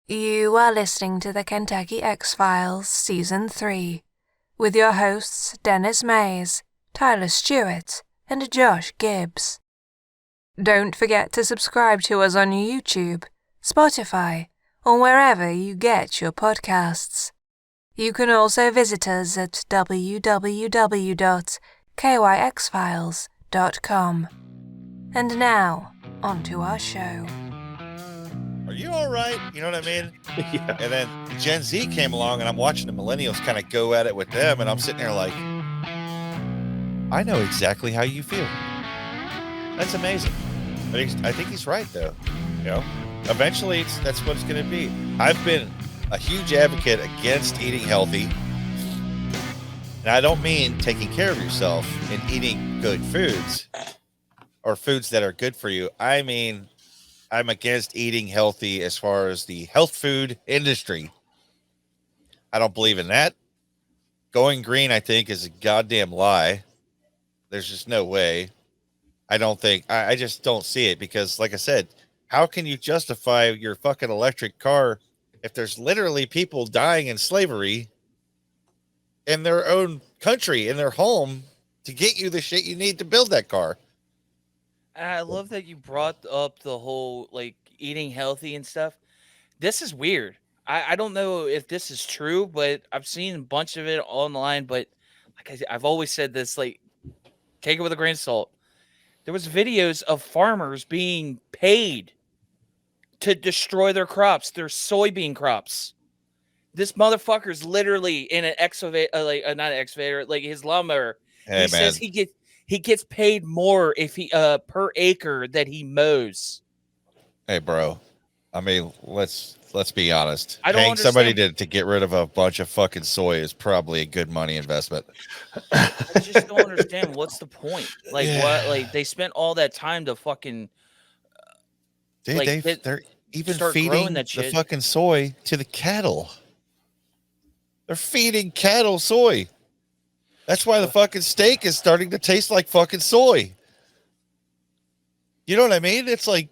You are listening to the Kentucky X-Files Season 3 with your hosts Dennis Mays, Tyler Stewart, and Josh Gibbs. Don't forget to subscribe to us on YouTube, Spotify, or wherever you get your podcasts. You can also visit us at www.kyxfiles.com. And now, on to our show. Are you all right? You know what I mean? Yeah. And then Gen Z came along, and I'm watching the millennials kind of go at it with them, and I'm sitting there like, I know exactly how you feel. That's amazing. But I think he's right, though. You know, eventually that's what it's going to be. I've been a huge advocate against eating healthy. And I don't mean taking care of yourself and eating good foods or foods that are good for you. I mean, I'm against eating healthy as far as the health food industry. I don't believe in that. Going green, I think, is a goddamn lie. There's just no way. I just don't see it because, like I said, how can you justify your fucking electric car if there's literally people dying in slavery in their own country, in their home, to get you the shit you need to build that car? I love that you brought up the whole eating healthy and stuff. This is weird. I don't know if this is true, but I've seen a bunch of it online. But I've always said this, take it with a grain of salt. There was videos of farmers being paid to destroy their crops, their soybean crops. This motherfucker's literally in an excavator, not an excavator, like his lawnmower. Hey, he says he gets paid more if he per acre that he mows. Hey, bro. I mean, let's be honest. I don't Paying somebody understand. to get rid of a bunch of fucking soy is probably a good money investment. I just don't understand what's the point. What? Like they spent all that time to fucking Dude, they're even start feeding growing that the shit. fucking soy to the cattle. They're feeding cattle soy. That's why the fucking steak is starting to taste like fucking soy. You know what I mean? It's like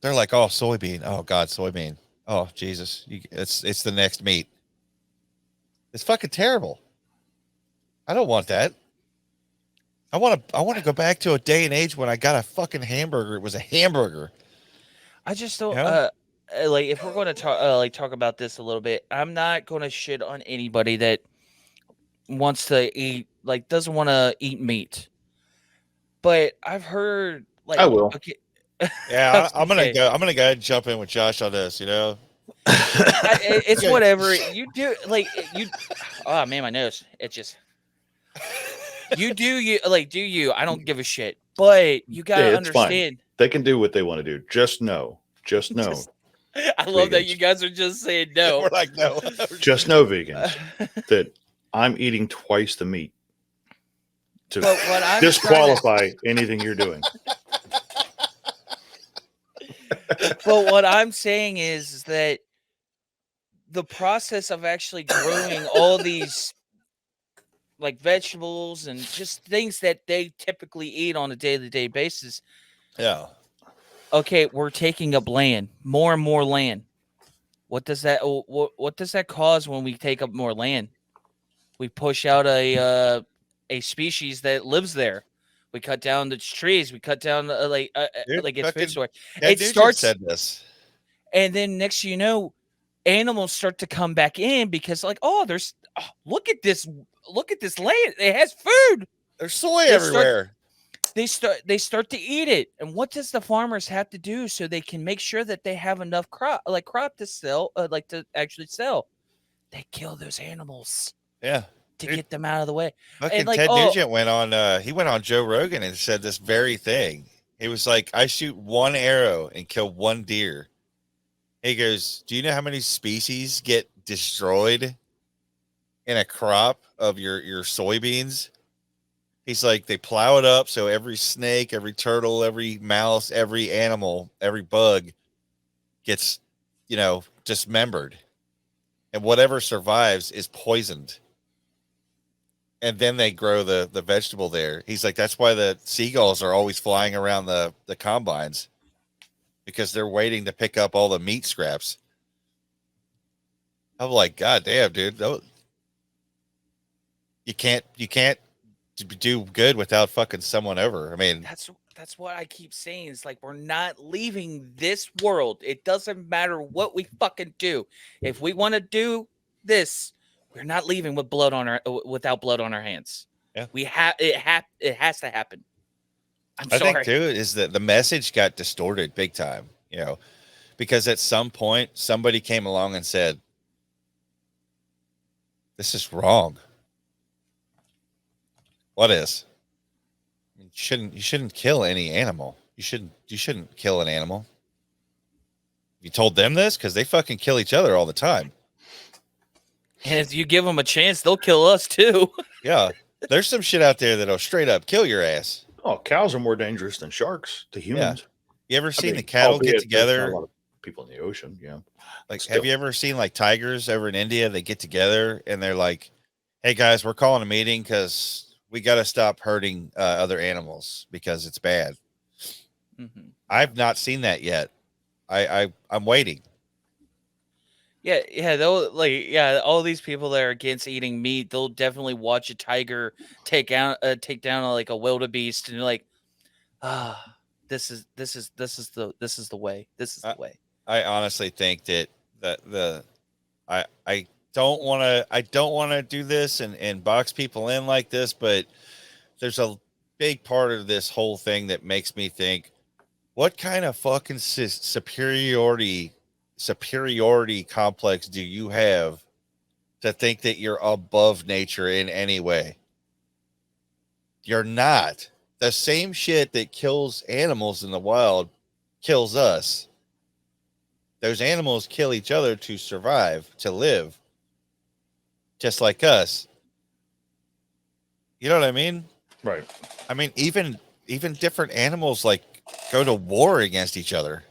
they're like, oh, soybean. Oh God, soybean. Oh Jesus, it's the next meat. It's fucking terrible. I don't want that. I want to go back to a day and age when I got a fucking hamburger. It was a hamburger. I just don't. Yeah. If we're going to talk about this a little bit, I'm not going to shit on anybody that wants to eat, doesn't want to eat meat. But I've heard, I will. Okay, Yeah, I'm gonna okay. go. I'm gonna go ahead and jump in with Josh on this. You know, It's Okay. whatever you do. You. Oh man, my nose. It just. You do you do you? I don't give a shit. But you gotta Yeah, it's fine. understand. They can do what they want to do. Just know, I love that vegans. you guys are just saying no. We're like, no. just know, vegans, that I'm eating twice the meat to But what I'm disqualify anything you're doing. But what I'm saying is that the process of actually growing all these vegetables and just things that they typically eat on a day-to-day basis. Yeah. Okay, we're taking up land, more and more land. What does that cause when we take up more land? We push out a species that lives there. We cut down the trees. We cut down Dude, its food source. Ted It Nugent starts, said this. and then next you know, animals start to come back in because look at this land. It has food. There's soy They everywhere. They start to eat it. And what does the farmers have to do so they can make sure that they have enough crop to sell, to actually sell? They kill those animals. Yeah. To get them out of the way. Fucking Ted Nugent went on Joe Rogan and said this very thing. He was like, I shoot one arrow and kill one deer. He goes, do you know how many species get destroyed in a crop of your soybeans? He's like, they plow it up so every snake, every turtle, every mouse, every animal, every bug gets, dismembered. And whatever survives is poisoned. And then they grow the vegetable there. He's like, that's why the seagulls are always flying around the combines, because they're waiting to pick up all the meat scraps. I'm like, God damn, dude. You can't do good without fucking someone over. I mean, That's what I keep saying. It's like we're not leaving this world. It doesn't matter what we fucking do. If we want to do this, we're not leaving with blood on our without blood on our hands. Yeah. We it has to happen. I'm I think sorry. too is that the message got distorted big time, because at some point somebody came along and said, "This is wrong." What is? You shouldn't kill any animal. You shouldn't kill an animal. You told them this because they fucking kill each other all the time. And if you give them a chance, they'll kill us too. Yeah, there's some shit out there that'll straight up kill your ass. Oh, cows are more dangerous than sharks to humans. You ever I seen mean, the cattle get albeit there's not a together? lot of people in the ocean. Yeah. Like, Still. have you ever seen like tigers over in India? They get together and they're like, "Hey guys, we're calling a meeting because we got to stop hurting other animals because it's bad." Mm-hmm. I've not seen that yet. I'm waiting. Yeah, they'll all these people that are against eating meat, they'll definitely watch a tiger take down like a wildebeest, and they're like, this is the way. This is the way. I honestly think that I don't want to do this and box people in like this, but there's a big part of this whole thing that makes me think, what kind of fucking superiority complex do you have to think that you're above nature in any way? You're not. The same shit that kills animals in the wild kills us. Those animals kill each other to survive, to live, just like us. You know what I mean? Right. I mean, even different animals like go to war against each other.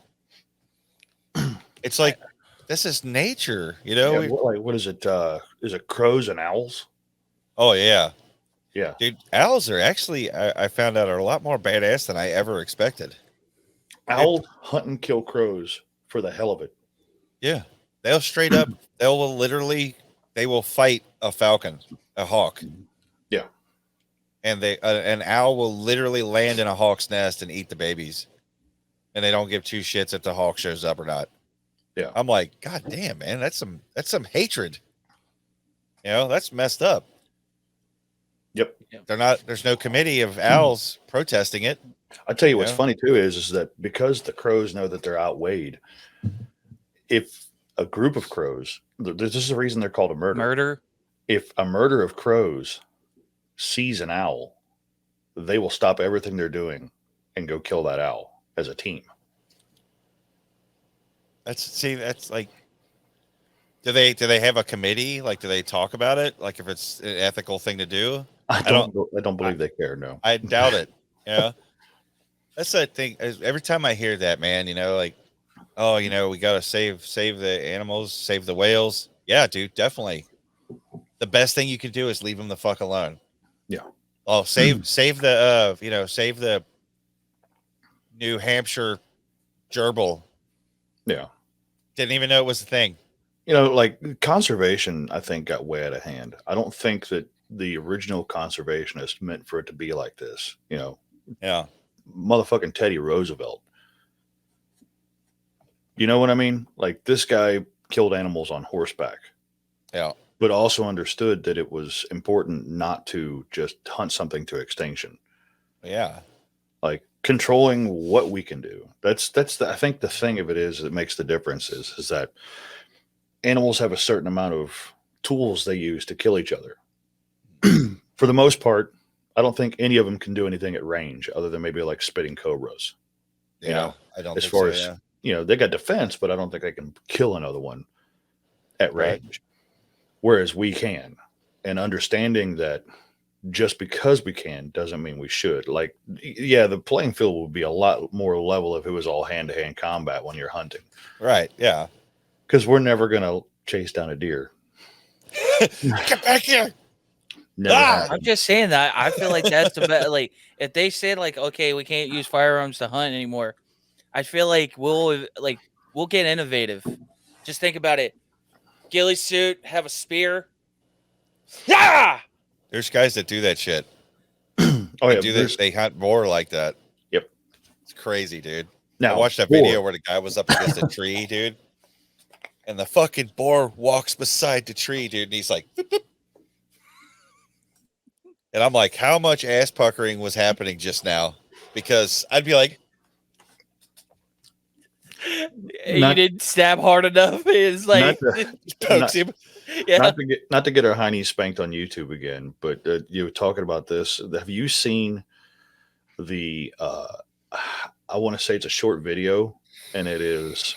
It's like, this is nature, Yeah, what is it? Is it crows and owls? Oh yeah, Yeah. dude. Owls are actually, I found out, are a lot more badass than I ever expected. Owls hunt and kill crows for the hell of it. Yeah, they'll straight up, they will fight a falcon, a hawk. Yeah. And an owl will literally land in a hawk's nest and eat the babies, and they don't give two shits if the hawk shows up or not. Yeah. I'm like, God damn, man, that's some hatred. That's messed up. Yep. There's no committee of owls protesting it. I tell you what's funny too is that because the crows know that they're outweighed, if a group of crows, this is the reason they're called a murder. If a murder of crows sees an owl, they will stop everything they're doing and go kill that owl as a team. That's like, do they have a committee? Like, do they talk about it? Like, if it's an ethical thing to do? I don't believe they care. No, I doubt it. That's the thing. Every time I hear that, man, like, oh, we gotta save the animals, save the whales. Yeah, dude, definitely. The best thing you could do is leave them the fuck alone. Yeah. Oh, save the New Hampshire gerbil. Yeah. Didn't even know it was a thing. Like conservation, I think got way out of hand. I don't think that the original conservationists meant for it to be like this. Yeah. Motherfucking Teddy Roosevelt. You know what I mean? Like, this guy killed animals on horseback. Yeah. But also understood that it was important not to just hunt something to extinction. Yeah. Like, controlling what we can do. I think the thing of it is that makes the difference is that animals have a certain amount of tools they use to kill each other. For the most part, I don't think any of them can do anything at range other than maybe like spitting cobras. Yeah. I don't as think far so, as, they got defense, but I don't think they can kill another one at Right. range. Whereas we can. And understanding that just because we can doesn't mean we should. Like, yeah, the playing field would be a lot more level if it was all hand-to-hand combat when you're hunting. Right. Yeah. Because we're never going to chase down a deer. Get back here. Never happens. I'm just saying that I feel like that's the best. Like, if they said like, okay, we can't use firearms to hunt anymore, I feel like we'll get innovative. Just think about it. ghillie suit, have a spear. Yeah. There's guys that do that shit. Oh They yeah, do that. They hunt boar like that. Yep. It's crazy, dude. Now, I watched that video where the guy was up against a tree, dude. And the fucking boar walks beside the tree, dude. And he's like, boop, boop. And I'm like, how much ass puckering was happening just now? Because I'd be like, you didn't stab hard enough. It's like pokes him. Yeah. Not to get our heinies spanked on YouTube again, but you were talking about this. Have you seen the? I want to say it's a short video, and it is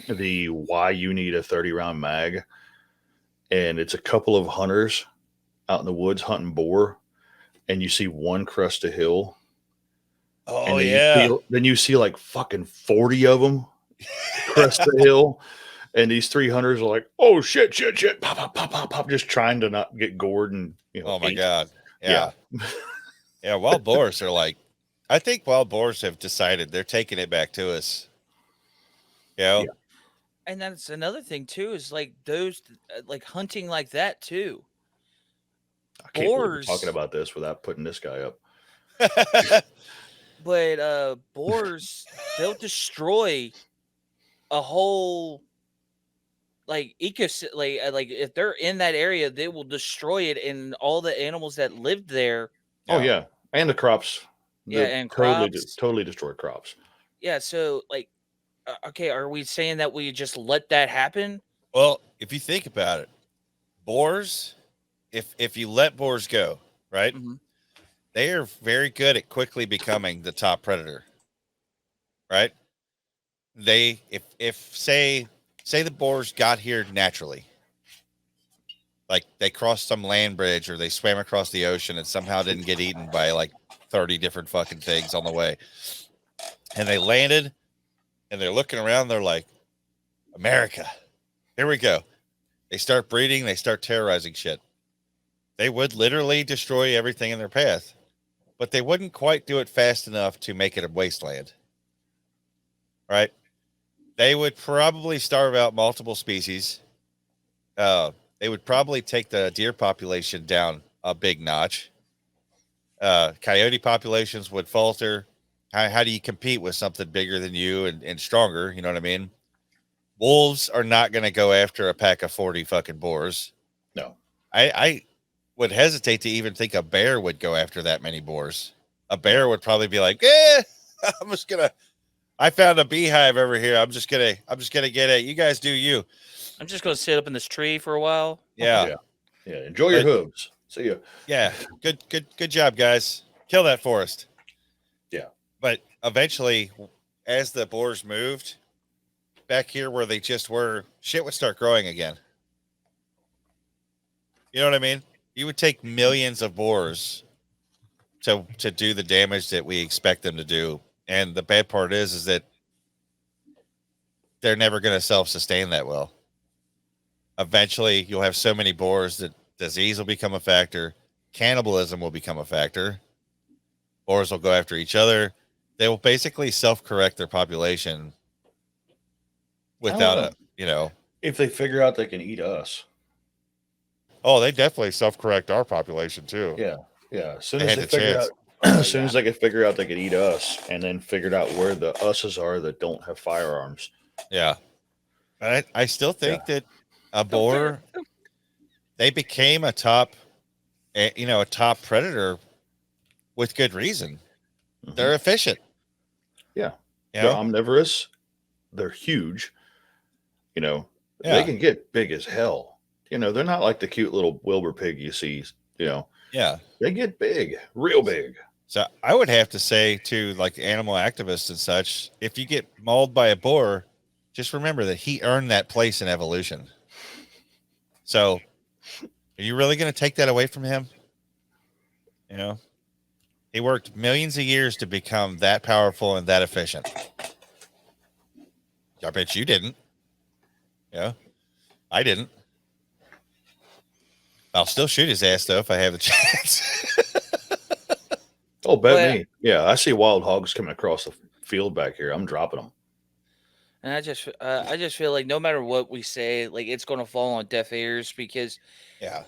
the why you need a 30-round mag, and it's a couple of hunters out in the woods hunting boar, and you see one crest a hill. Oh yeah. Then you see like fucking 40 of them crest the hill. And these 3 hunters are like, oh shit, pop, pop, pop, pop, pop, just trying to not get gored and oh my god. Yeah. Yeah, wild boars are like, I think wild boars have decided they're taking it back to us. Yeah. And that's another thing too, is like those like hunting like that too. I can't believe we're talking about this without putting this guy up. But boars, they'll destroy a whole like ecosystem. Like if they're in that area, they will destroy it, and all the animals that lived there. Oh yeah, and the crops. And totally destroy crops. Yeah, so like, okay, are we saying that we just let that happen? Well, if you think about it, boars, if you let boars go, right? Mm-hmm. They are very good at quickly becoming the top predator. Right? They if say the boars got here naturally. Like they crossed some land bridge or they swam across the ocean and somehow didn't get eaten by like 30 different fucking things on the way. And they landed and they're looking around. They're like, America, here we go. They start breeding. They start terrorizing shit. They would literally destroy everything in their path, but they wouldn't quite do it fast enough to make it a wasteland. Right? They would probably starve out multiple species. They would probably take the deer population down a big notch. Coyote populations would falter. How do you compete with something bigger than you and stronger? You know what I mean? Wolves are not going to go after a pack of 40 fucking boars. No. I would hesitate to even think a bear would go after that many boars. A bear would probably be like, I found a beehive over here. I'm just gonna get it. You guys do you. I'm just gonna sit up in this tree for a while. Yeah. Enjoy your hooves. See ya. Yeah. Good job, guys. Kill that forest. Yeah. But eventually, as the boars moved back here where they just were, shit would start growing again. You know what I mean? You would take millions of boars to do the damage that we expect them to do. And the bad part is that they're never going to self-sustain that well. Eventually, you'll have so many boars that disease will become a factor. Cannibalism will become a factor. Boars will go after each other. They will basically self-correct their population without if they figure out they can eat us. Oh, they definitely self-correct our population too. Yeah. As soon as they figure out, as soon as they can figure out they could eat us, and then figured out where the us's are that don't have firearms. Yeah. I still think that a boar, they became a top predator with good reason. Mm-hmm. They're efficient. Yeah. They're omnivorous. They're huge. They can get big as hell. They're not like the cute little Wilbur pig you see, Yeah. They get big, real big. So I would have to say to like animal activists and such, if you get mauled by a boar, just remember that he earned that place in evolution. So are you really going to take that away from him? He worked millions of years to become that powerful and that efficient. I bet you didn't. Yeah. I didn't. I'll still shoot his ass though if I have the chance. Oh, bet me. Yeah, I see wild hogs coming across the field back here. I'm dropping them. And I just feel like no matter what we say, like it's going to fall on deaf ears because Yeah.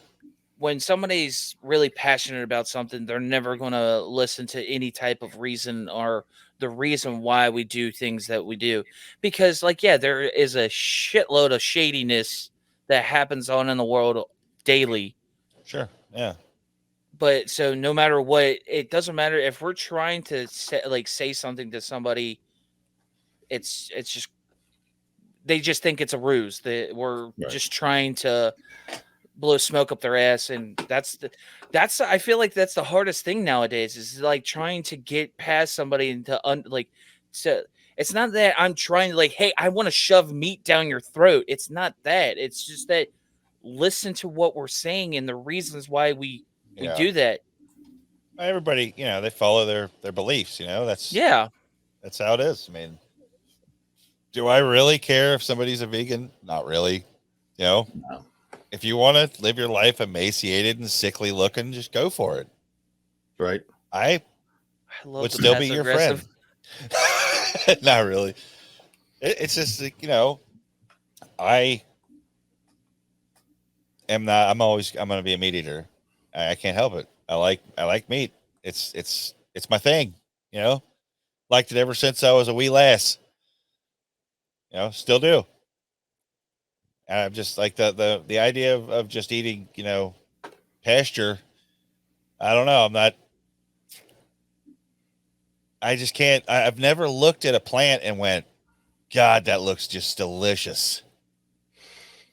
when somebody's really passionate about something, they're never going to listen to any type of reason or the reason why we do things that we do. Because, like, yeah, there is a shitload of shadiness that happens on in the world daily. Sure. Yeah. But so no matter what, it doesn't matter if we're trying to say something to somebody. It's just they just think it's a ruse that we're just trying to blow smoke up their ass, and that's I feel like that's the hardest thing nowadays is like trying to get past somebody and so it's not that I'm trying to like, hey, I want to shove meat down your throat. It's not that. It's just that listen to what we're saying and the reasons why we do that. Everybody, they follow their beliefs. That's how it is. I mean, do I really care if somebody's a vegan? Not really. No. If you want to live your life emaciated and sickly looking, just go for it. Right. I love would the still be your friend. Not really. It's just like, I am not. I'm going to be a meat eater. I can't help it. I like meat. It's my thing. Liked it ever since I was a wee lass. Still do. And I'm just like the idea of just eating, pasture. I don't know. I just can't. I've never looked at a plant and went, God, that looks just delicious.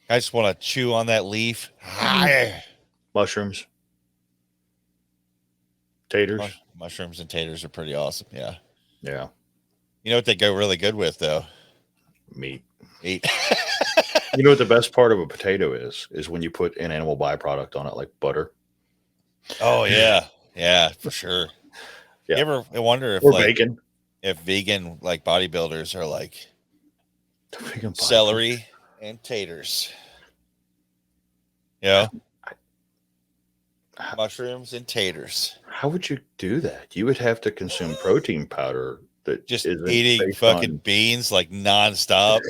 I just want to chew on that leaf. Mushrooms. Taters. Mushrooms and taters are pretty awesome. Yeah. Yeah. You know what they go really good with, though? Meat. You know what the best part of a potato is when you put an animal byproduct on it, like butter. Oh, yeah. Yeah, for sure. Yeah. You ever wonder if, or bacon. If vegan, like, bodybuilders are like celery and taters? Mushrooms and taters. How would you do that? You would have to consume protein powder that just eating fucking beans like nonstop.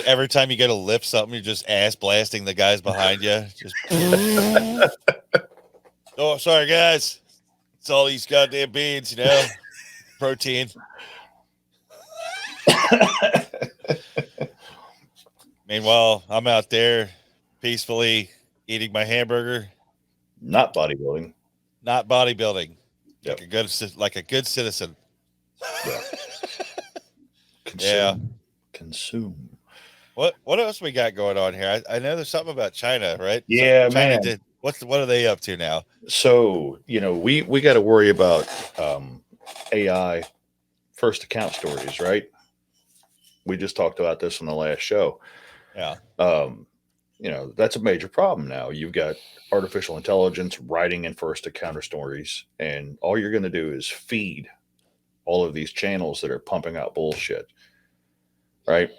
Every time you go to lift something, you're just ass blasting the guys behind you. Just oh, sorry guys, it's all these goddamn beans, protein. Meanwhile, I'm out there peacefully eating my hamburger. Not bodybuilding. Not bodybuilding. Yep. Like a good citizen. Yeah. Consume. What else we got going on here? I know there's something about China, right? Yeah, China man. What are they up to now? So, we got to worry about AI first account stories, right? We just talked about this on the last show. Yeah. That's a major problem now. You've got artificial intelligence writing in first encounter stories, and all you're going to do is feed all of these channels that are pumping out bullshit. Right.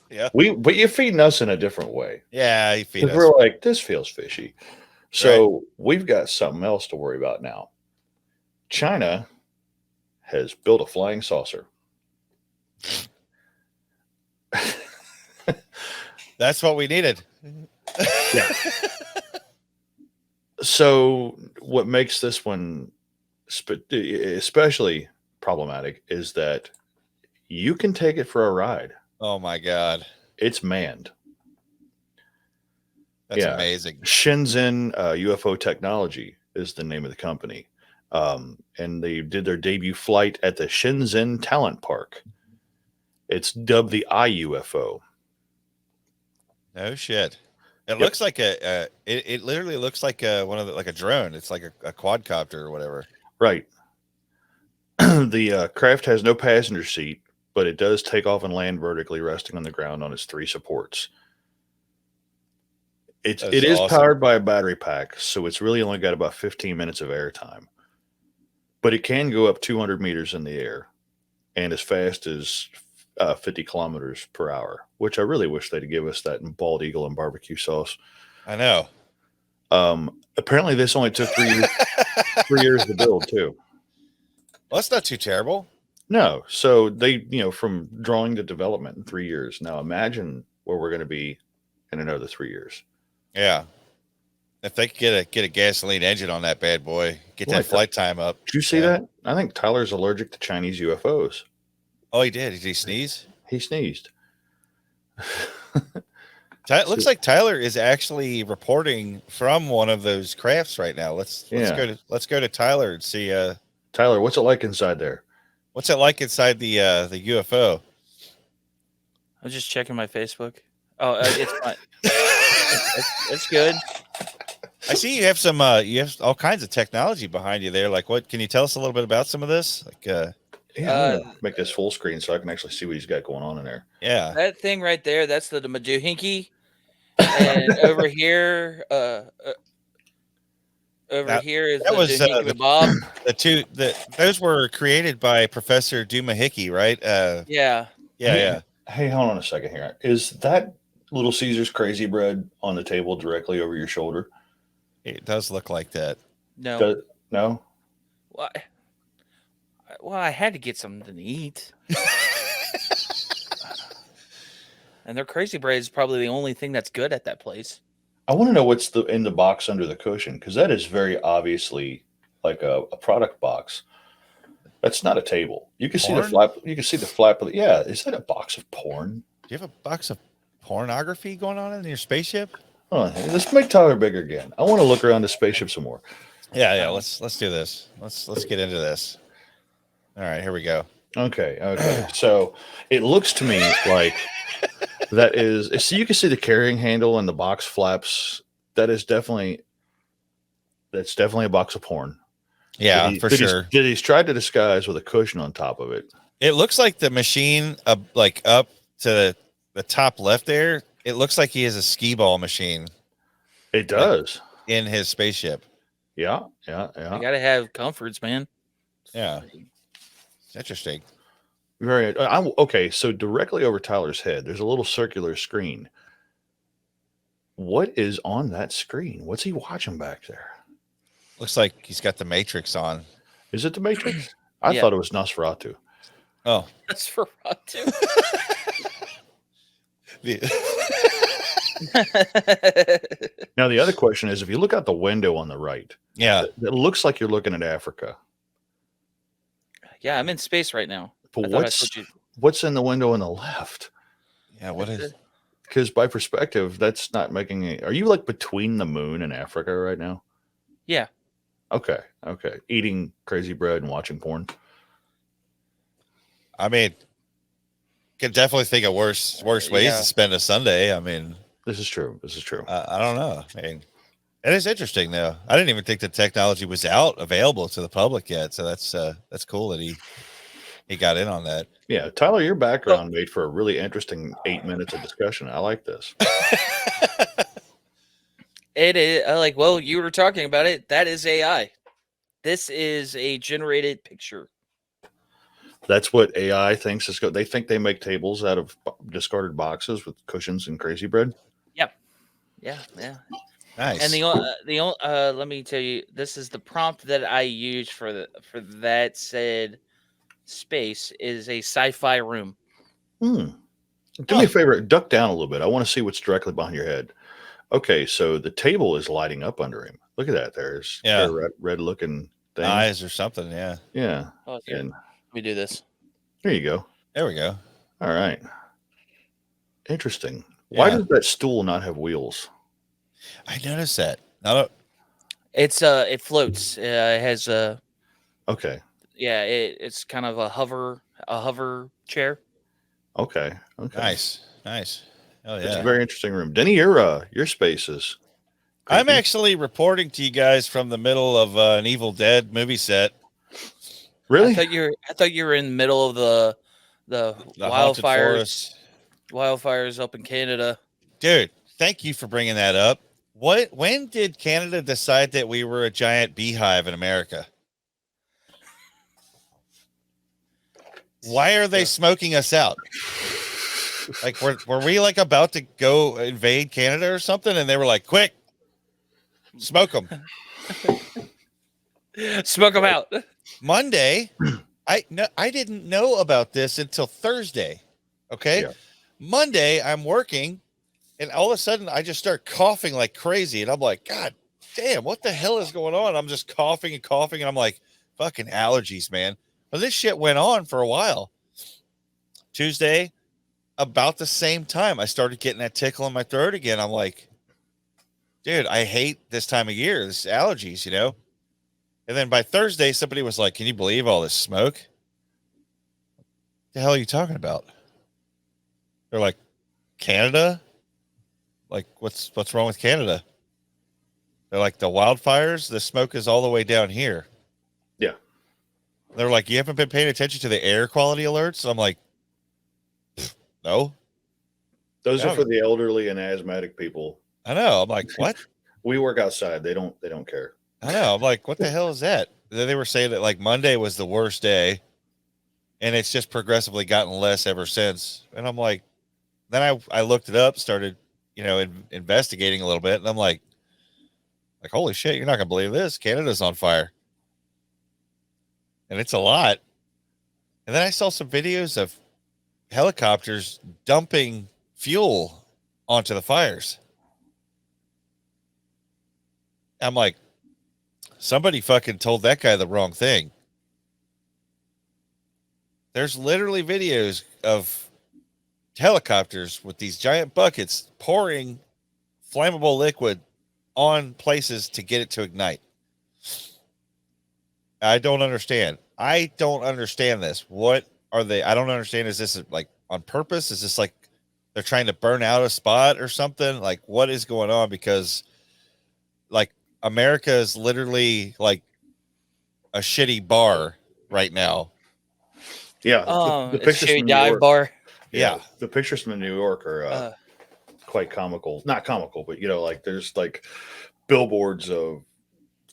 Yeah. But you're feeding us in a different way. Yeah, you feed us. We're like, this feels fishy. So we've got something else to worry about now. China has built a flying saucer. That's what we needed. Yeah. So what makes this one especially problematic is that you can take it for a ride. Oh my God. It's manned. That's amazing. Shenzhen UFO Technology is the name of the company. And they did their debut flight at the Shenzhen Talent Park. It's dubbed the iUFO. No shit. It looks like it literally looks like like a drone. It's like a quadcopter or whatever. Right. The craft has no passenger seat, but it does take off and land vertically, resting on the ground on its 3 supports. It is awesome. Powered by a battery pack, so it's really only got about 15 minutes of airtime. But it can go up 200 meters in the air and as fast as 50 kilometers per hour, which I really wish they'd give us that in bald eagle and barbecue sauce. I know. Apparently, this only took 3 years to build, too. Well, that's not too terrible. No. So they, from drawing to development in 3 years. Now imagine where we're going to be in another 3 years. Yeah. If they could get a gasoline engine on that bad boy, get Boy, that flight time up. Did you see that? I think Tyler's allergic to Chinese UFOs. Oh, he did. Did he sneeze? He sneezed. Looks like Tyler is actually reporting from one of those crafts right now. Let's go to Tyler and see. Tyler, what's it like inside there? What's it like inside the UFO? I'm just checking my Facebook. Oh, it's fine. It's good. I see you have you have all kinds of technology behind you there. Like, what? Can you tell us a little bit about some of this? Like, I'm gonna make this full screen so I can actually see what he's got going on in there. Yeah, that thing right there. That's the Majuhinky, and over here, here is that the was Majuhinky Bob. Those were created by Professor Dumahiki, right? Yeah. Hey, hold on a second here. Is that Little Caesar's crazy bread on the table directly over your shoulder? It does look like that. No. No? Well, I had to get something to eat. And their crazy bread is probably the only thing that's good at that place. I want to know what's in the box under the cushion, because that is very obviously like a product box. That's not a table. You can see the flap. You can see the flap. Yeah, is that a box of porn? Do you have a box of pornography going on in your spaceship? Oh, let's make Tyler bigger again. I want to look around the spaceship some more. Yeah. Let's do this. Let's get into this. All right, here we go. Okay. So it looks to me like that is. So you can see the carrying handle and the box flaps. That's definitely a box of porn. Yeah, for sure. Did he's tried to disguise with a cushion on top of it? It looks like the machine, like up to the top left there. It looks like he has a skee ball machine. It does in his spaceship. Yeah. You got to have comforts, man. Yeah, interesting. Very okay. So directly over Tyler's head, there's a little circular screen. What is on that screen? What's he watching back there? Looks like he's got the Matrix on. Is it the Matrix? I thought it was Nosferatu. Oh, Nosferatu. Now the other question is, if you look out the window on the right, it looks like you're looking at Africa. Yeah, I'm in space right now. But what's in the window on the left? Yeah, what is? Because by perspective, that's not making it. Are you like between the moon and Africa right now? Yeah. Okay. Eating crazy bread and watching porn. I mean, can definitely think of worse ways to spend a Sunday. I mean, this is true. I don't know. I mean, it is interesting though. I didn't even think the technology was available to the public yet. So that's cool that he got in on that. Yeah, Tyler, your background made for a really interesting 8 minutes of discussion. I like this. It is you were talking about it. That is AI. This is a generated picture. That's what AI thinks is good. They think they make tables out of discarded boxes with cushions and crazy bread. Yep. Yeah. Nice. And let me tell you, this is the prompt that I used for that said space is a sci-fi room. Do me a favor, duck down a little bit. I want to see what's directly behind your head. Okay, so the table is lighting up under him. Look at that. There's a red looking thing. Eyes or something. Yeah. Yeah. Oh, and let me do this. There you go. There we go. All right. Interesting. Why does that stool not have wheels? I noticed that. It floats. It has okay. Yeah, it's kind of a hover chair. Okay. Nice. Oh yeah. It's a very interesting room. Denny, your space is creepy. I'm actually reporting to you guys from the middle of an Evil Dead movie set. Really? I thought you were in the middle of the wildfires up in Canada. Dude, thank you for bringing that up. When did Canada decide that we were a giant beehive in America? Why are they smoking us out? Like, were we like about to go invade Canada or something? And they were like, quick, smoke them. Smoke them out. Monday, I didn't know about this until Thursday. Okay. Yeah. Monday, I'm working, and all of a sudden I just start coughing like crazy. And I'm like, God damn, what the hell is going on? I'm just coughing and coughing. And I'm like, fucking allergies, man. Well, this shit went on for a while. Tuesday, about the same time, I started getting that tickle in my throat again. I'm like, dude, I hate this time of year, this allergies, you know? And then by Thursday, somebody was like, can you believe all this smoke? The hell are you talking about? They're like, Canada? Like, what's wrong with Canada? They're like, the wildfires, the smoke is all the way down here. Yeah. They're like, you haven't been paying attention to the air quality alerts? I'm like, no. Those are for the elderly and asthmatic people. I know. I'm like, what? We work outside. They don't care. I know. I'm like, what the hell is that? Then they were saying that like Monday was the worst day, and it's just progressively gotten less ever since. And I'm like, then I looked it up, started, investigating a little bit, and I'm like, holy shit, you're not gonna believe this. Canada's on fire. And it's a lot. And then I saw some videos of helicopters dumping fuel onto the fires. I'm like, somebody fucking told that guy the wrong thing. There's literally videos of helicopters with these giant buckets pouring flammable liquid on places to get it to ignite. I don't understand. I don't understand this. What are they? I don't understand. Is this like on purpose? Is this like they're trying to burn out a spot or something? Like, what is going on? Because like America is literally like a shitty bar right now. Yeah. The pictures from dive York, bar. Yeah. The pictures from New York are quite comical. Not comical, but like there's like billboards of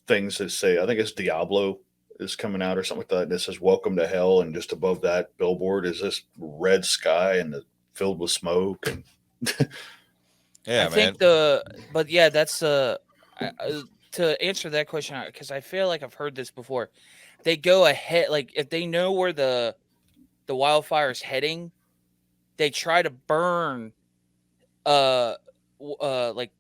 things that say, I think it's Diablo is coming out or something like that. And it says welcome to hell. And just above that billboard is this red sky and filled with smoke. And I think that's to answer that question, because I feel like I've heard this before. They go ahead, like if they know where the wildfire is heading, they try to burn like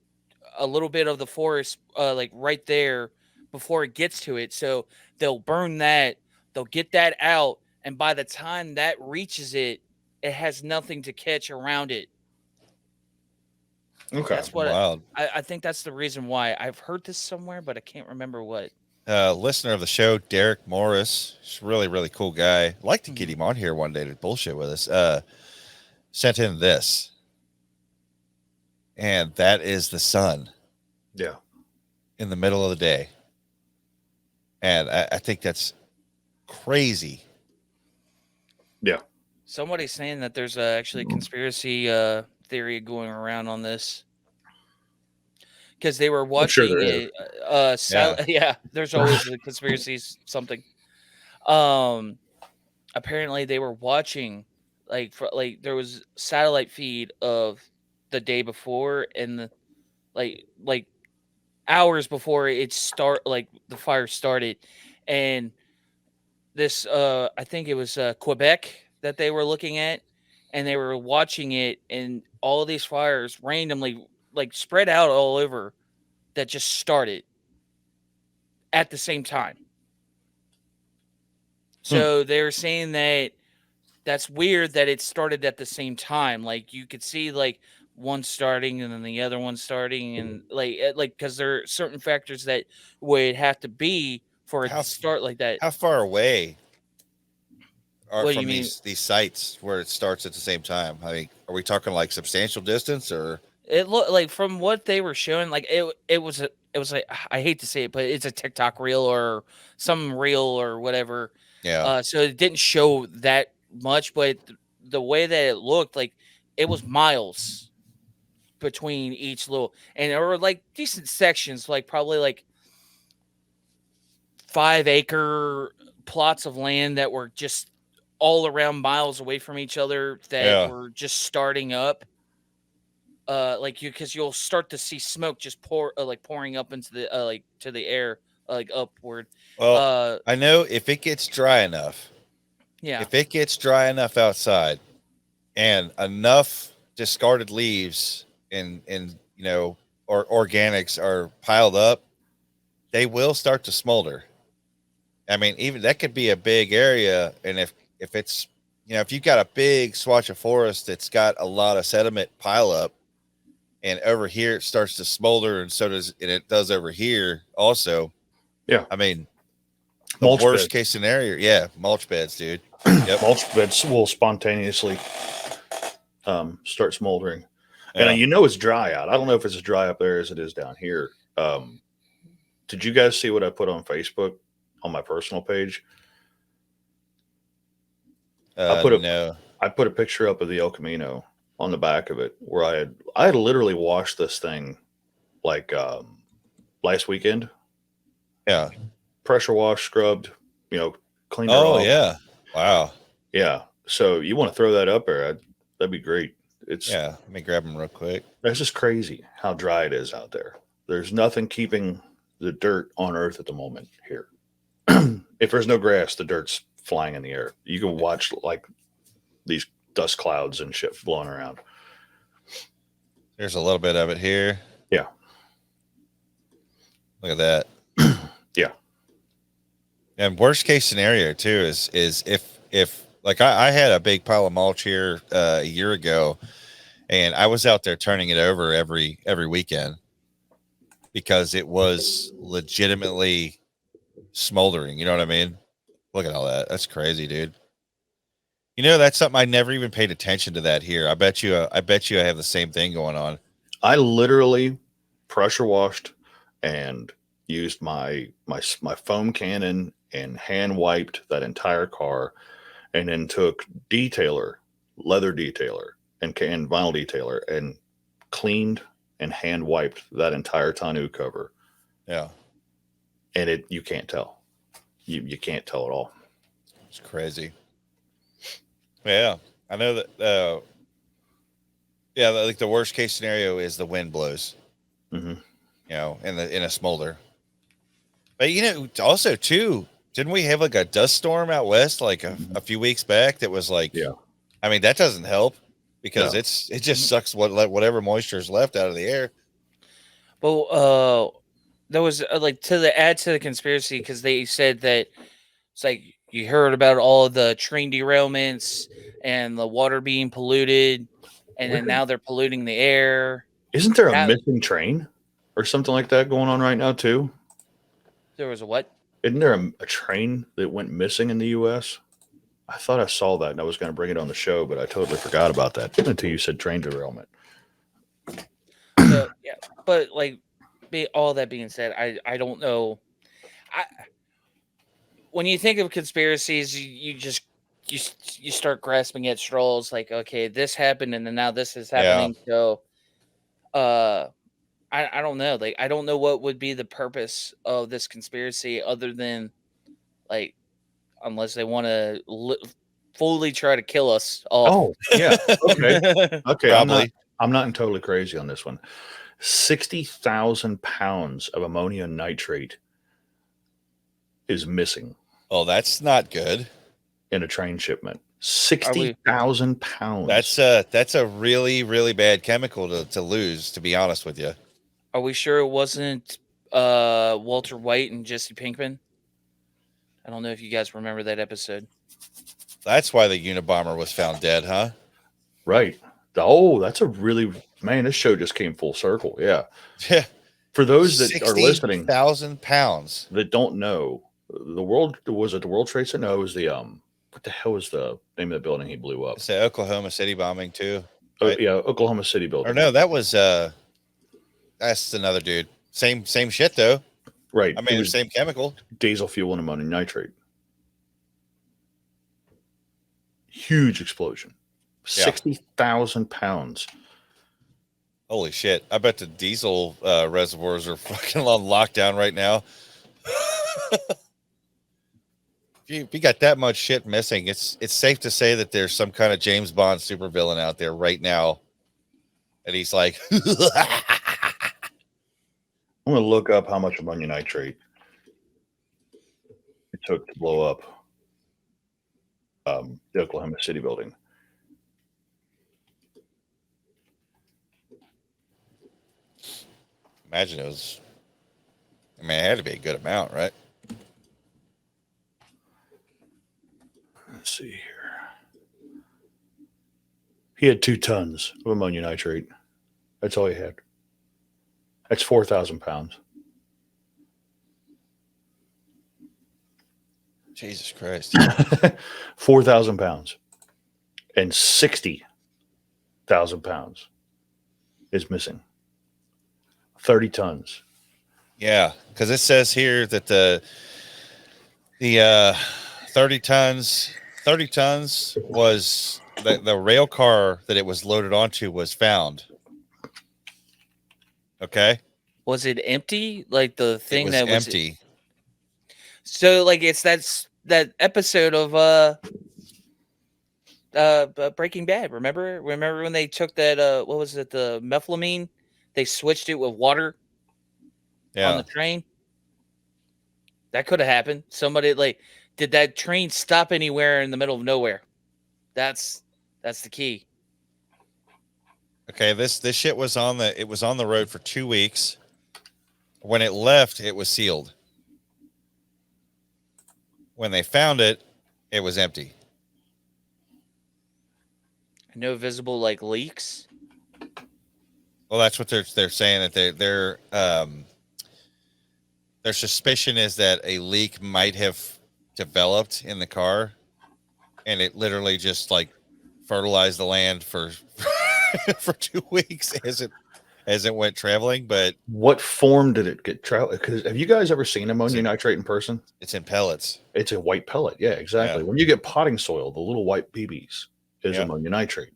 a little bit of the forest like right there before it gets to it. So they'll burn that, they'll get that out, and by the time that reaches it, it has nothing to catch around it. Okay. That's what I think that's the reason why. I've heard this somewhere, but I can't remember what. Listener of the show, Derek Morris, he's a really, really cool guy. I'd like to get him on here one day to bullshit with us. Sent in this. And that is the sun. Yeah. In the middle of the day. And I think that's crazy. Yeah. Somebody's saying that there's actually a conspiracy theory going around on this. Because they were watching yeah, there's always a conspiracy something. Apparently they were watching there was satellite feed of the day before and the like hours before the fire started, and this I think it was Quebec that they were looking at, and they were watching it, and all of these fires randomly spread out all over that just started at the same time. So they're saying that that's weird that it started at the same time. Like you could see one starting and then the other one starting, and because there are certain factors that would have to be for it to start like that. How far away What from these sites where it starts at the same time? I mean, are we talking like substantial distance, or it looked like from what they were showing, like it was like, I hate to say it, but it's a TikTok reel or some reel or whatever. Yeah. So it didn't show that much, but the way that it looked, like it was miles between each little, and there were like decent sections, like probably like 5-acre plots of land that were just all around miles away from each other that were just starting up. Because you'll start to see smoke just pouring up into the to the air like upward. Well, I know if it gets dry enough. Yeah. If it gets dry enough outside and enough discarded leaves and or organics are piled up, they will start to smolder. I mean, even that could be a big area, and if it's if you've got a big swatch of forest that's got a lot of sediment pile up, and over here it starts to smolder, and it does over here also. Yeah, I mean, the mulch worst beds. case scenario, yeah, mulch beds, dude. Yep. Mulch beds will spontaneously start smoldering, Yeah. and it's dry out. I don't know if it's as dry up there as it is down here. Did you guys see what I put on Facebook on my personal page? No. I put a picture up of the El Camino on the back of it, where I had literally washed this thing like last weekend. Yeah. Pressure wash, scrubbed, cleaned it Oh off. yeah. Wow. Yeah. So you want to throw that up there? That'd be great. Let me grab them real quick. That's just crazy how dry it is out there. There's nothing keeping the dirt on Earth at the moment here. If there's no grass, the dirt's flying in the air. You can watch like these dust clouds and shit blowing around. There's a little bit of it here. Yeah. Look at that. Yeah. And worst case scenario too is if like I had a big pile of mulch here a year ago, and I was out there turning it over every weekend because it was legitimately smoldering. You know what I mean? Look at all that. That's crazy, dude. That's something I never even paid attention to that here. I bet you I have the same thing going on. I literally pressure washed and used my foam cannon and hand wiped that entire car, and then took leather detailer and vinyl detailer and cleaned and hand wiped that entire tonneau cover. Yeah. And you can't tell. You can't tell at all. It's crazy. Yeah. I know that like the worst case scenario is the wind blows. Mm-hmm. In a smolder. But also too, didn't we have like a dust storm out west like a few weeks back that was like, yeah. I mean, that doesn't help because it just sucks whatever moisture is left out of the air. Well, there was to add to the conspiracy, because they said that it's like you heard about all the train derailments and the water being polluted, and then now they're polluting the air. Isn't there a missing train or something like that going on right now too? There was a what? Isn't there a train that went missing in the U.S.? I thought I saw that and I was going to bring it on the show, but I totally forgot about that until you said train derailment. So, yeah, but all that being said, I don't know. When you think of conspiracies, you start grasping at straws. Like, okay, this happened, and then now this is happening. Yeah. So, I don't know. Like, I don't know what would be the purpose of this conspiracy other than, like, unless they want to fully try to kill us off. Oh, yeah. Okay. Okay. Probably. I'm not totally crazy on this one. 60,000 pounds of ammonium nitrate is missing. Oh, that's not good. In a train shipment. 60,000 pounds. That's a really, really bad chemical to lose, to be honest with you. Are we sure it wasn't Walter White and Jesse Pinkman? I don't know if you guys remember that episode. That's why the Unabomber was found dead, huh? Right. Oh, that's this show just came full circle. Yeah. Yeah. For those that are listening, 60,000 pounds that don't know, the World Trade Center? No, it was the what the hell was the name of the building he blew up? It's the Oklahoma City bombing too. Right? Oh, yeah, Oklahoma City building. Or no, that was that's another dude. Same shit though. Right. I mean, the same chemical. Diesel fuel and ammonium nitrate. Huge explosion. 60,000 pounds. Holy shit. I bet the diesel reservoirs are fucking on lockdown right now. If you got that much shit missing, it's safe to say that there's some kind of James Bond supervillain out there right now. And he's like, I'm going to look up how much ammonium nitrate took to blow up the Oklahoma City building. Imagine it was. I mean, it had to be a good amount, right? Let's see here. He had 2 tons of ammonium nitrate. That's all he had. That's 4,000 pounds. Jesus Christ. 4,000 pounds. And 60,000 pounds is missing. 30 tons. Yeah, because it says here that the 30 tons was the rail car that it was loaded onto was found. Okay. Was it empty? Like the thing was that was empty. So like it's that episode of Breaking Bad. Remember when they took that what was it, the methylamine? They switched it with water on the train. That could have happened. Somebody did that train stop anywhere in the middle of nowhere? That's the key. Okay, this shit was on the road for 2 weeks. When it left, it was sealed. When they found it, it was empty. No visible leaks. Well, that's what they're saying, that their suspicion is that a leak might have developed in the car, and it literally just fertilized the land for for 2 weeks as it went traveling. But what form did it get travel? Because have you guys ever seen ammonium nitrate in person? It's in pellets. It's a white pellet. Yeah, exactly. Yeah. When you get potting soil, the little white BBs is ammonium nitrate.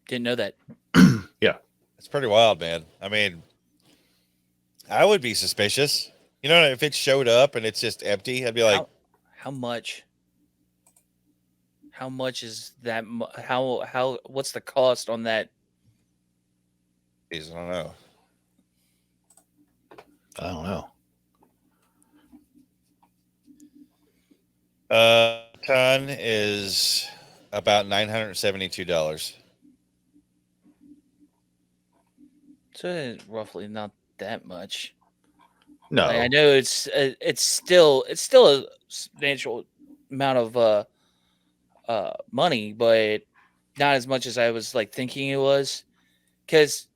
Didn't know that. Yeah. It's pretty wild, man. I mean, I would be suspicious. You know, if it showed up and it's just empty, I'd be like, how much? How much is that? How? What's the cost on that? I don't know. I don't know. Ton is about $972. So roughly not that much. No, I know it's still a substantial amount of money, but not as much as I was thinking it was, because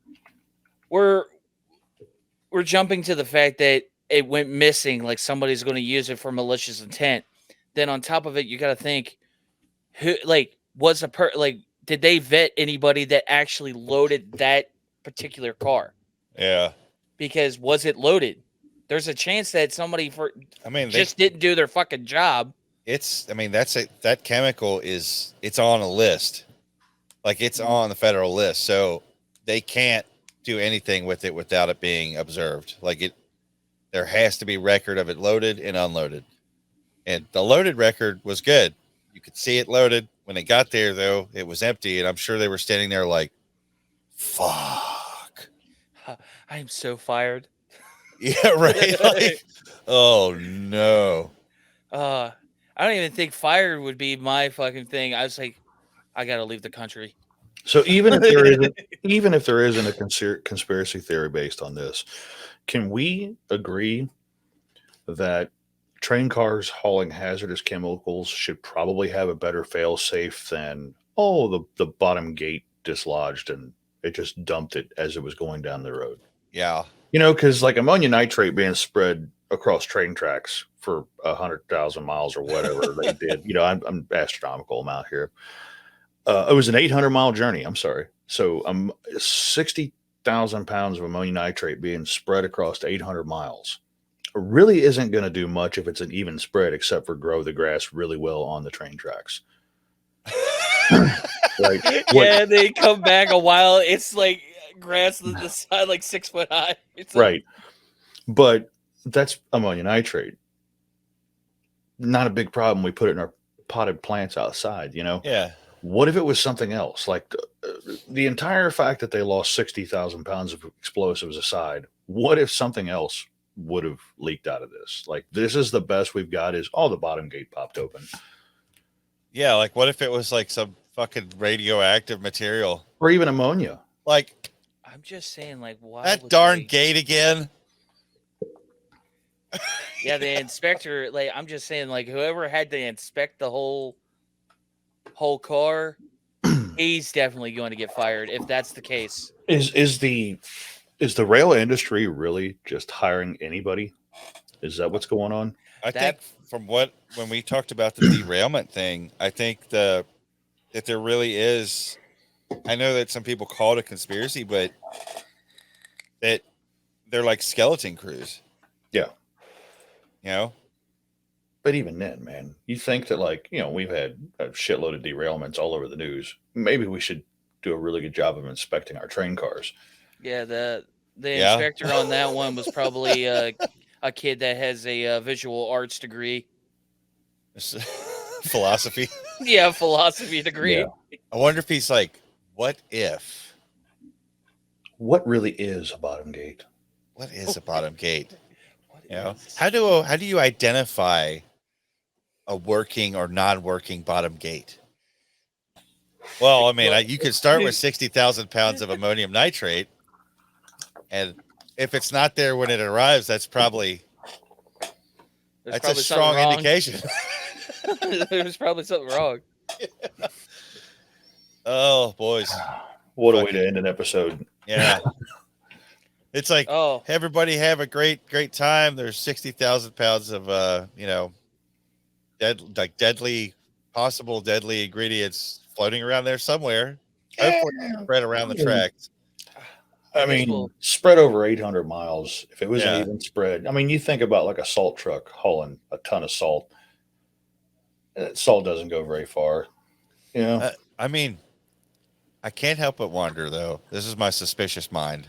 we're jumping to the fact that it went missing, like somebody's going to use it for malicious intent. Then on top of it, you got to think, who did they vet anybody that actually loaded that particular car? Yeah. Because was it loaded? There's a chance that somebody didn't do their fucking job. That chemical it's on a list. It's on the federal list. So they can't do anything with it without it being observed. There has to be record of it loaded and unloaded. And the loaded record was good. You could see it loaded. When it got there, though, it was empty. And I'm sure they were standing there fuck. I'm so fired. Yeah, right. Oh, no. I don't even think fired would be my fucking thing. I was like, I got to leave the country. So even if there isn't a conspiracy theory based on this, can we agree that train cars hauling hazardous chemicals should probably have a better fail safe than the bottom gate dislodged and it just dumped it as it was going down the road? Yeah. Because ammonium nitrate being spread across train tracks for 100,000 miles or whatever they did, I'm astronomical amount here. It was an 800-mile journey. I'm sorry. So 60,000 pounds of ammonium nitrate being spread across 800 miles really isn't going to do much if it's an even spread, except for grow the grass really well on the train tracks. Yeah, they come back a while. It's grass on the side, 6 foot high. It's right. But that's ammonium nitrate. Not a big problem. We put it in our potted plants outside, Yeah. What if it was something else? The entire fact that they lost 60,000 pounds of explosives aside, what if something else would have leaked out of this. Like, this is the best we've got is all the bottom gate popped open. Yeah, like what if it was like some fucking radioactive material? Or even ammonia. Like, I'm just saying, like, why that would darn they... gate again. Yeah, the inspector, like, I'm just saying, like, whoever had to inspect the whole car, he's definitely going to get fired if that's the case. Is the rail industry really just hiring anybody? Is that what's going on? I think when we talked about the derailment thing, I think that there really is, I know that some people call it a conspiracy, but that they're like skeleton crews. Yeah. You know? But even then, man, you think that, like, you know, we've had a shitload of derailments all over the news. Maybe we should do a really good job of inspecting our train cars. Yeah, the inspector on that one was probably a kid that has a visual arts degree. Philosophy. Yeah, philosophy degree. Yeah. I wonder if he's like, what if? What really is a bottom gate? What is a bottom gate? You know, how do you identify a working or non-working bottom gate? Well, I mean, you could start with 60,000 pounds of ammonium nitrate, and if it's not there when it arrives, that's probably a strong indication. There's probably something wrong. Oh, boys. What a way to end an episode. Yeah. It's like, everybody have a great time. There's 60,000 pounds of, possible deadly ingredients floating around there somewhere. Hopefully spread around the tracks. I mean, spread over 800 miles. If it was an even spread, I mean, you think about like a salt truck hauling a ton of salt. Salt doesn't go very far. You know? I mean, I can't help but wonder, though. This is my suspicious mind.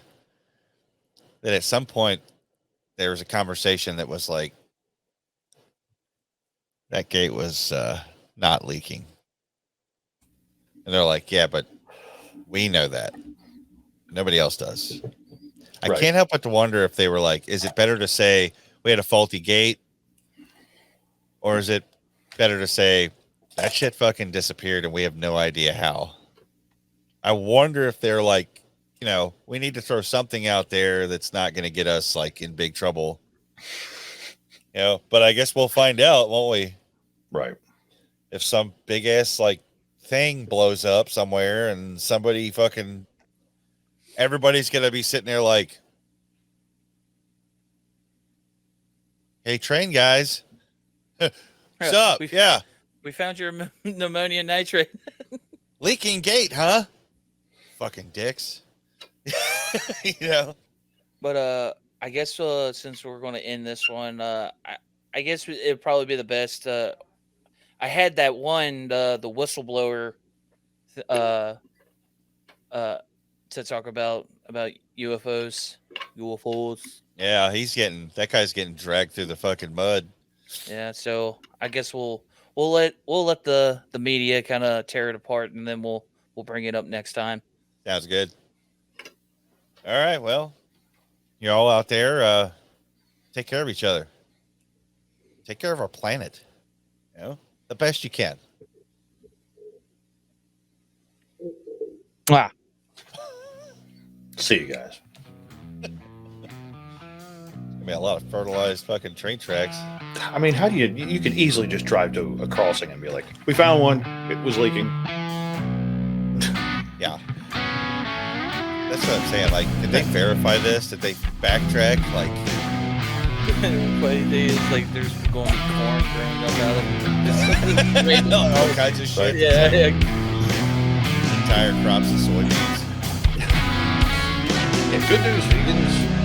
That at some point there was a conversation that was like, that gate was not leaking. And they're like, yeah, but we know that. Nobody else does. I can't help but to wonder if they were like, is it better to say we had a faulty gate? Or is it better to say that shit fucking disappeared and we have no idea how? I wonder if they're like, you know, we need to throw something out there that's not going to get us like in big trouble. You know, but I guess we'll find out, won't we? Right. If some big ass like thing blows up somewhere and everybody's going to be sitting there like, hey, train guys. What's up? We found your pneumonia nitrate. Leaking gate, huh? Fucking dicks. You know, but I guess since we're going to end this one, I guess it'd probably be the best. I had that one, the whistleblower, to talk about UFOs. Yeah, that guy's getting dragged through the fucking mud. Yeah, so I guess we'll let the media kind of tear it apart, and then we'll bring it up next time. Sounds good. All right, well, you're all out there. Take care of each other. Take care of our planet. You know, the best you can. Wow. See you guys. Be a lot of fertilized fucking train tracks. I mean, how do you could easily just drive to a crossing and be like, we found one, it was leaking. Yeah. That's what I'm saying. Like, did they verify this? Did they backtrack? Like, funny thing is, like, there's going to be corn growing up out of it. All kinds of shit. Yeah. Entire crops of soybeans. Yeah, good news, vegans.